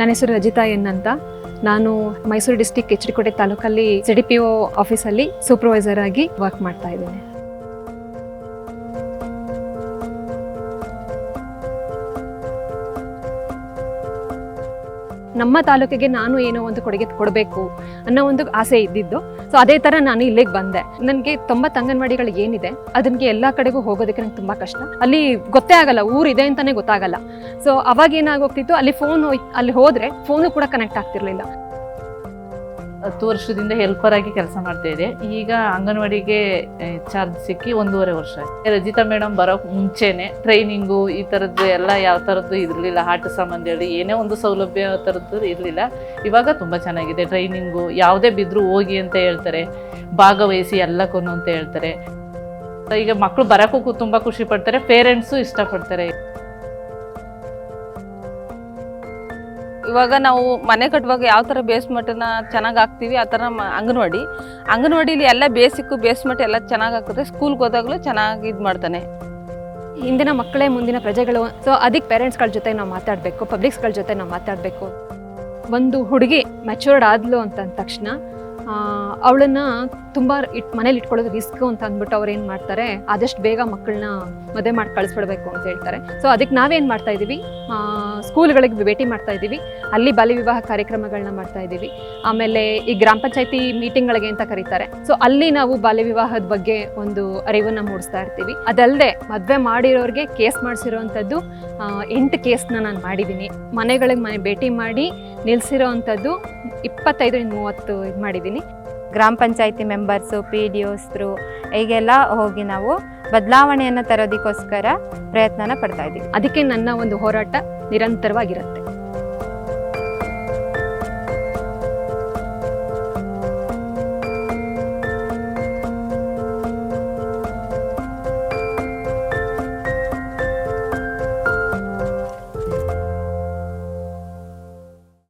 ನನ್ನ ಹೆಸರು ರಜಿತಾ ಎನ್ ಅಂತ. ನಾನು ಮೈಸೂರು ಡಿಸ್ಟಿಕ್ ಎಚ್.ಡಿ.ಕೋಟೆ ತಾಲೂಕಲ್ಲಿ CDPO ಆಫೀಸಲ್ಲಿ ಸೂಪರ್ವೈಸರ್ ಆಗಿ ವರ್ಕ್ ಮಾಡ್ತಾ ಇದ್ದೀನಿ. ನಮ್ಮ ತಾಲೂಕಿಗೆ ನಾನು ಏನೋ ಒಂದು ಕೊಡುಗೆ ಕೊಡಬೇಕು ಅನ್ನೋ ಒಂದು ಆಸೆ ಇದ್ದಿದ್ದು. ಸೊ ಅದೇ ಥರ ನಾನು ಇಲ್ಲಿಗೆ ಬಂದೆ. ನನಗೆ 90 ಅಂಗನವಾಡಿಗಳು ಏನಿದೆ ಅದಕ್ಕೆ ಎಲ್ಲ ಕಡೆಗೂ ಹೋಗೋದಕ್ಕೆ ನಂಗೆ ತುಂಬ ಕಷ್ಟ. ಅಲ್ಲಿ ಗೊತ್ತೇ ಆಗಲ್ಲ, ಊರಿದೆ ಅಂತಲೇ ಗೊತ್ತಾಗಲ್ಲ. ಸೊ ಅವಾಗ ಏನಾಗೋಗ್ತಿತ್ತು, ಅಲ್ಲಿ ಹೋದರೆ ಫೋನು ಕೂಡ ಕನೆಕ್ಟ್ ಆಗ್ತಿರ್ಲಿಲ್ಲ. 10 ವರ್ಷದಿಂದ ಹೆಲ್ಪರ್ ಆಗಿ ಕೆಲಸ ಮಾಡ್ತಾ ಇದೆ. ಈಗ ಅಂಗನವಾಡಿಗೆ ಚಾರ್ಜ್ ಸಿಕ್ಕಿ 1.5 ವರ್ಷ. ರಜಿತಾ ಮೇಡಮ್ ಬರೋಕ್ ಮುಂಚೆನೆ ಟ್ರೈನಿಂಗು ಈ ಥರದ್ದು ಎಲ್ಲ ಯಾವ ಥರದ್ದು ಇರಲಿಲ್ಲ. ಆಟ ಸಂಬಂಧ ಹೇಳಿ ಏನೇ ಒಂದು ಸೌಲಭ್ಯ ಥರದ್ದು ಇರಲಿಲ್ಲ. ಇವಾಗ ತುಂಬ ಚೆನ್ನಾಗಿದೆ. ಟ್ರೈನಿಂಗು ಯಾವುದೇ ಬಿದ್ದರೂ ಹೋಗಿ ಅಂತ ಹೇಳ್ತಾರೆ, ಭಾಗವಹಿಸಿ ಎಲ್ಲಕ್ಕೂ ಅಂತ ಹೇಳ್ತಾರೆ. ಈಗ ಮಕ್ಕಳು ಬರೋಕ್ಕೂ ತುಂಬ ಖುಷಿ ಪಡ್ತಾರೆ, ಪೇರೆಂಟ್ಸು ಇಷ್ಟಪಡ್ತಾರೆ. ಇವಾಗ ನಾವು ಮನೆ ಕಟ್ಟುವಾಗ ಯಾವ ಥರ ಬೇಸ್ಮೆಂಟನ್ನ ಚೆನ್ನಾಗಿ ಹಾಕ್ತೀವಿ ಆ ಥರ ಅಂಗನವಾಡಿಲಿ ಎಲ್ಲ ಬೇಸ್ಮೆಂಟ್ ಎಲ್ಲ ಚೆನ್ನಾಗಿ ಹಾಕಿದ್ರೆ ಸ್ಕೂಲ್ಗೆ ಹೋದಾಗಲೂ ಚೆನ್ನಾಗಿ ಇದು ಮಾಡ್ತಾನೆ. ಇಂದಿನ ಮಕ್ಕಳೇ ಮುಂದಿನ ಪ್ರಜೆಗಳು. ಸೊ ಅದಕ್ಕೆ ಪೇರೆಂಟ್ಸ್ಗಳ ಜೊತೆ ನಾವು ಮಾತಾಡಬೇಕು, ಪಬ್ಲಿಕ್ಸ್ಗಳ ಜೊತೆ ನಾವು ಮಾತಾಡಬೇಕು. ಒಂದು ಹುಡುಗಿ ಮೆಚೂರ್ಡ್ ಆದ್ಲು ಅಂತಂದ ತಕ್ಷಣ ಅವಳನ್ನ ತುಂಬ ಮನೇಲಿ ಇಟ್ಕೊಳ್ಳೋದು ರಿಸ್ಕ್ ಅಂತ ಅಂದ್ಬಿಟ್ಟು ಅವ್ರು ಏನು ಮಾಡ್ತಾರೆ, ಆದಷ್ಟು ಬೇಗ ಮಕ್ಕಳನ್ನ ಮದುವೆ ಮಾಡಿ ಕಳಿಸ್ಬಿಡ್ಬೇಕು ಅಂತ ಹೇಳ್ತಾರೆ. ಸೊ ಅದಕ್ಕೆ ನಾವೇನು ಮಾಡ್ತಾ ಇದ್ದೀವಿ, ಸ್ಕೂಲ್ಗಳಿಗೆ ಭೇಟಿ ಮಾಡ್ತಾ ಇದ್ದೀವಿ, ಅಲ್ಲಿ ಬಾಲ್ಯ ವಿವಾಹ ಕಾರ್ಯಕ್ರಮಗಳನ್ನ ಮಾಡ್ತಾ ಇದ್ದೀವಿ. ಆಮೇಲೆ ಈ ಗ್ರಾಮ ಪಂಚಾಯತಿ ಮೀಟಿಂಗ್ಗಳಿಗೆ ಅಂತ ಕರೀತಾರೆ. ಸೊ ಅಲ್ಲಿ ನಾವು ಬಾಲ್ಯ ವಿವಾಹದ ಬಗ್ಗೆ ಒಂದು ಅರಿವನ್ನ ಮೂಡಿಸ್ತಾ ಇರ್ತೀವಿ. ಅದಲ್ಲದೆ ಮದುವೆ ಮಾಡಿರೋರಿಗೆ ಕೇಸ್ ಮಾಡಿಸಿರೋವಂಥದ್ದು 8 ಕೇಸ್ನ ನಾನು ಮಾಡಿದ್ದೀನಿ. ಮನೆ ಭೇಟಿ ಮಾಡಿ ನಿಲ್ಲಿಸಿರೋ ಅಂಥದ್ದು 25-30 ಇದು ಮಾಡಿದ್ದೀನಿ. ಗ್ರಾಮ ಪಂಚಾಯತಿ ಮೆಂಬರ್ಸು, PDOಸ್ರು ಹೀಗೆಲ್ಲ ಹೋಗಿ ನಾವು ಬದಲಾವಣೆಯನ್ನು ತರೋದಕ್ಕೋಸ್ಕರ ಪ್ರಯತ್ನನ ಪಡ್ತಾ ಇದ್ದೀವಿ. ಅದಕ್ಕೆ ನನ್ನ ಒಂದು ಹೋರಾಟ ನಿರಂತರವಾಗಿರುತ್ತೆ.